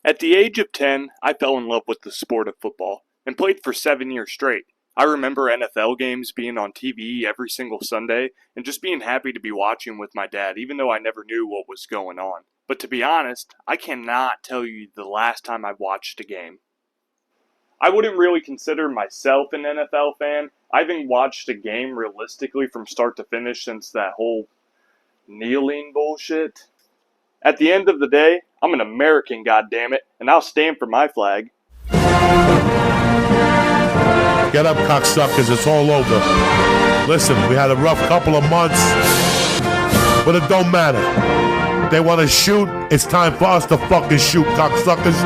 At the age of 10, I fell in love with the sport of football and played for 7 years straight. I remember NFL games being on TV every single Sunday and just being happy to be watching with my dad, even though I never knew what was going on. But to be honest, I cannot tell you the last time I watched a game. I wouldn't really consider myself an NFL fan. I haven't watched a game realistically from start to finish since that whole kneeling bullshit. At the end of the day, I'm an American, goddammit, and I'll stand for my flag. Get up, cocksuckers, it's all over. Listen, we had a rough couple of months, but it don't matter. They want to shoot, it's time for us to fucking shoot, cocksuckers.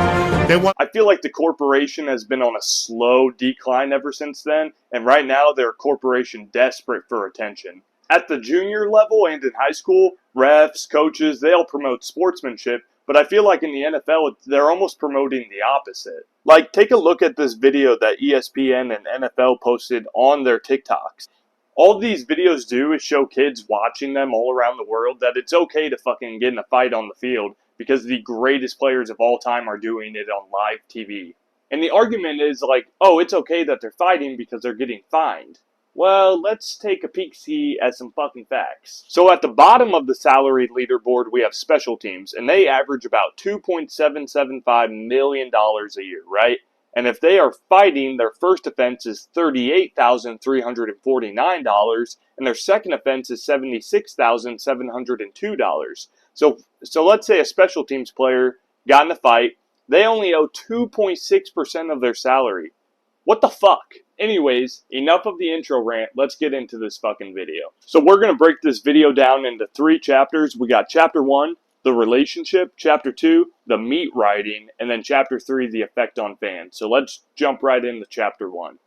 I feel like the corporation has been on a slow decline ever since then, and right now they're a corporation desperate for attention. At the junior level and in high school, refs, coaches, they all promote sportsmanship, but I feel like in the NFL, they're almost promoting the opposite. Like, take a look at this video that ESPN and NFL posted on their TikToks. All these videos do is show kids watching them all around the world that it's okay to fucking get in a fight on the field because the greatest players of all time are doing it on live TV. And the argument is like, oh, it's okay that they're fighting because they're getting fined. Well, let's take a peek-see at some fucking facts. So at the bottom of the salary leaderboard, we have special teams, and they average about $2.775 million a year, right? And if they are fighting, their first offense is $38,349, and their second offense is $76,702. So let's say a special teams player got in a fight, they only owe 2.6% of their salary. What the fuck? Anyways, enough of the intro rant. Let's get into this fucking video. So we're going to break this video down into 3 chapters. We got chapter 1, the relationship, chapter 2, the meat riding, and then chapter 3, the effect on fans. So let's jump right into chapter 1.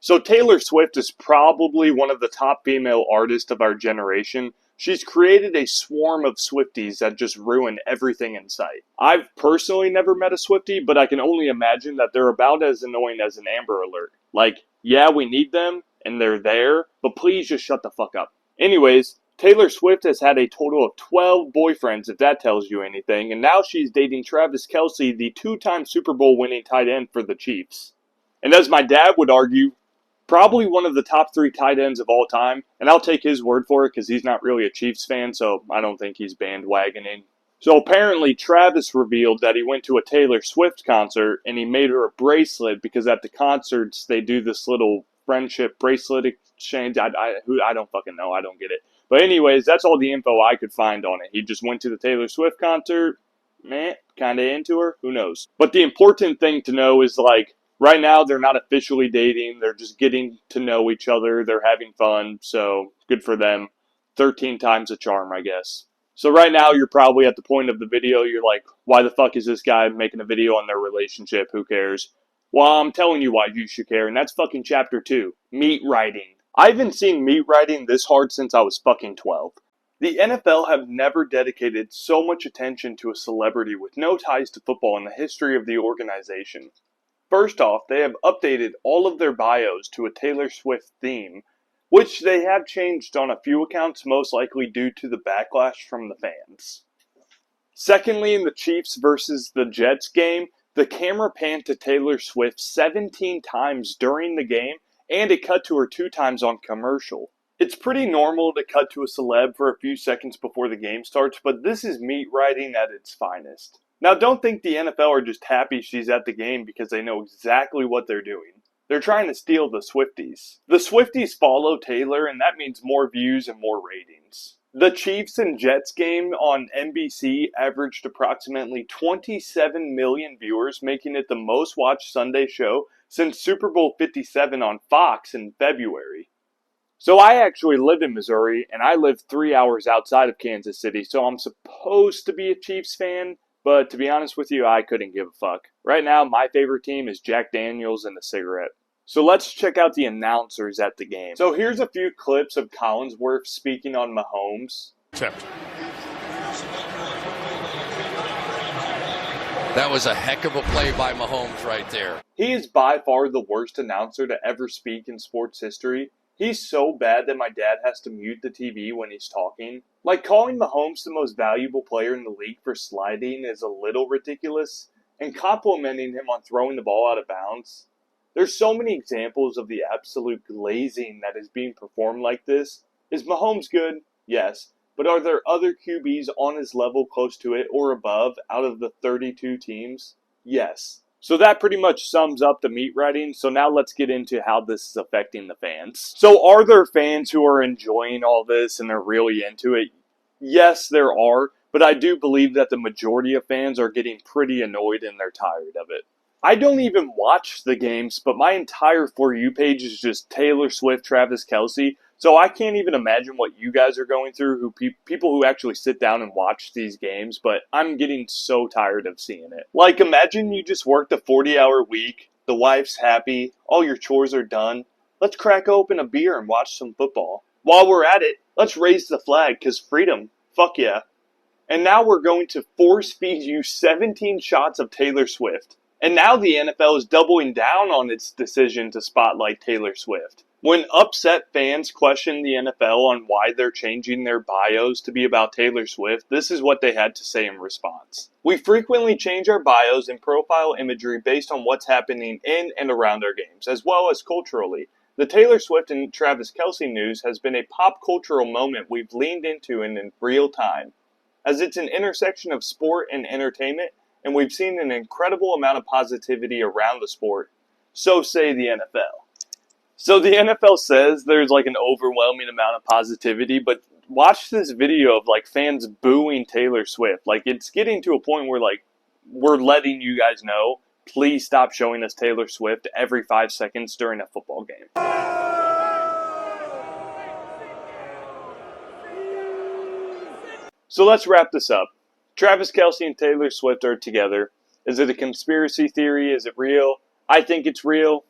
So Taylor Swift is probably one of the top female artists of our generation. She's created a swarm of Swifties that just ruin everything in sight. I've personally never met a Swiftie, but I can only imagine that they're about as annoying as an Amber Alert. Like, yeah, we need them, and they're there, but please just shut the fuck up. Anyways, Taylor Swift has had a total of 12 boyfriends, if that tells you anything, and now she's dating Travis Kelce, the 2-time Super Bowl winning tight end for the Chiefs. And as my dad would argue, probably one of the top 3 tight ends of all time, and I'll take his word for it because he's not really a Chiefs fan, so I don't think he's bandwagoning. So apparently Travis revealed that he went to a Taylor Swift concert and he made her a bracelet because at the concerts they do this little friendship bracelet exchange. I don't fucking know. I don't get it. But anyways, that's all the info I could find on it. He just went to the Taylor Swift concert, kind of into her, who knows. But the important thing to know is like, right now, they're not officially dating. They're just getting to know each other. They're having fun, so good for them. 13 times a charm, I guess. So right now, you're probably at the point of the video, you're like, why the fuck is this guy making a video on their relationship? Who cares? Well, I'm telling you why you should care, and that's fucking chapter 2, meat riding. I haven't seen meat riding this hard since I was fucking 12. The NFL have never dedicated so much attention to a celebrity with no ties to football in the history of the organization. First off, they have updated all of their bios to a Taylor Swift theme, which they have changed on a few accounts, most likely due to the backlash from the fans. Secondly, in the Chiefs versus the Jets game, the camera panned to Taylor Swift 17 times during the game, and it cut to her 2 times on commercial. It's pretty normal to cut to a celeb for a few seconds before the game starts, but this is meat riding at its finest. Now, don't think the NFL are just happy she's at the game because they know exactly what they're doing. They're trying to steal the Swifties. The Swifties follow Taylor, and that means more views and more ratings. The Chiefs and Jets game on NBC averaged approximately 27 million viewers, making it the most watched Sunday show since Super Bowl 57 on Fox in February. So I actually live in Missouri, and I live 3 hours outside of Kansas City, so I'm supposed to be a Chiefs fan. But to be honest with you, I couldn't give a fuck. Right now, my favorite team is Jack Daniels and a cigarette. So let's check out the announcers at the game. So here's a few clips of Collinsworth speaking on Mahomes. That was a heck of a play by Mahomes right there. He is by far the worst announcer to ever speak in sports history. He's so bad that my dad has to mute the TV when he's talking. Like, calling Mahomes the most valuable player in the league for sliding is a little ridiculous. and complimenting him on throwing the ball out of bounds. There's so many examples of the absolute glazing that is being performed like this. Is Mahomes good? Yes. But are there other QBs on his level close to it or above out of the 32 teams? Yes. So that pretty much sums up the meat writing. So now let's get into how this is affecting the fans. So are there fans who are enjoying all this and they're really into it? Yes, there are. But I do believe that the majority of fans are getting pretty annoyed and they're tired of it. I don't even watch the games, but my entire For You page is just Taylor Swift, Travis Kelce. So I can't even imagine what you guys are going through, people who actually sit down and watch these games, but I'm getting so tired of seeing it. Like, imagine you just worked a 40-hour week, the wife's happy, all your chores are done. Let's crack open a beer and watch some football. While we're at it, let's raise the flag, because freedom, fuck yeah. And now we're going to force feed you 17 shots of Taylor Swift. And now the NFL is doubling down on its decision to spotlight Taylor Swift. When upset fans question the NFL on why they're changing their bios to be about Taylor Swift, this is what they had to say in response. We frequently change our bios and profile imagery based on what's happening in and around our games, as well as culturally. The Taylor Swift and Travis Kelce news has been a pop cultural moment we've leaned into in real time. As it's an intersection of sport and entertainment, and we've seen an incredible amount of positivity around the sport. So say the NFL. So the NFL says there's like an overwhelming amount of positivity, but watch this video of like fans booing Taylor Swift. Like, it's getting to a point where like we're letting you guys know, please stop showing us Taylor Swift every 5 seconds during a football game. So let's wrap this up. Travis Kelce and Taylor Swift are together. Is it a conspiracy theory? Is it real? I think it's real.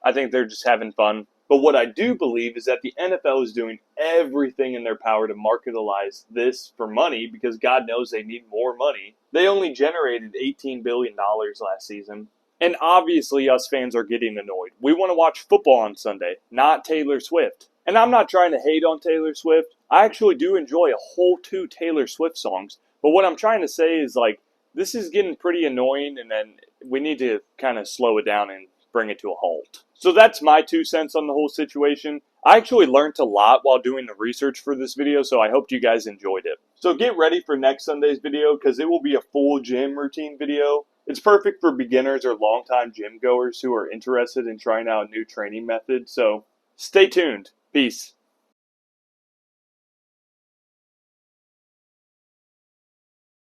I think they're just having fun. But what I do believe is that the NFL is doing everything in their power to marketalize this for money because God knows they need more money. They only generated $18 billion last season. And obviously us fans are getting annoyed. We want to watch football on Sunday, not Taylor Swift. And I'm not trying to hate on Taylor Swift. I actually do enjoy a whole 2 Taylor Swift songs. But what I'm trying to say is, like, this is getting pretty annoying, and then we need to kind of slow it down and bring it to a halt. So that's my 2 cents on the whole situation. I actually learned a lot while doing the research for this video, so I hope you guys enjoyed it. So get ready for next Sunday's video, because it will be a full gym routine video. It's perfect for beginners or longtime gym goers who are interested in trying out a new training method, so stay tuned. Peace.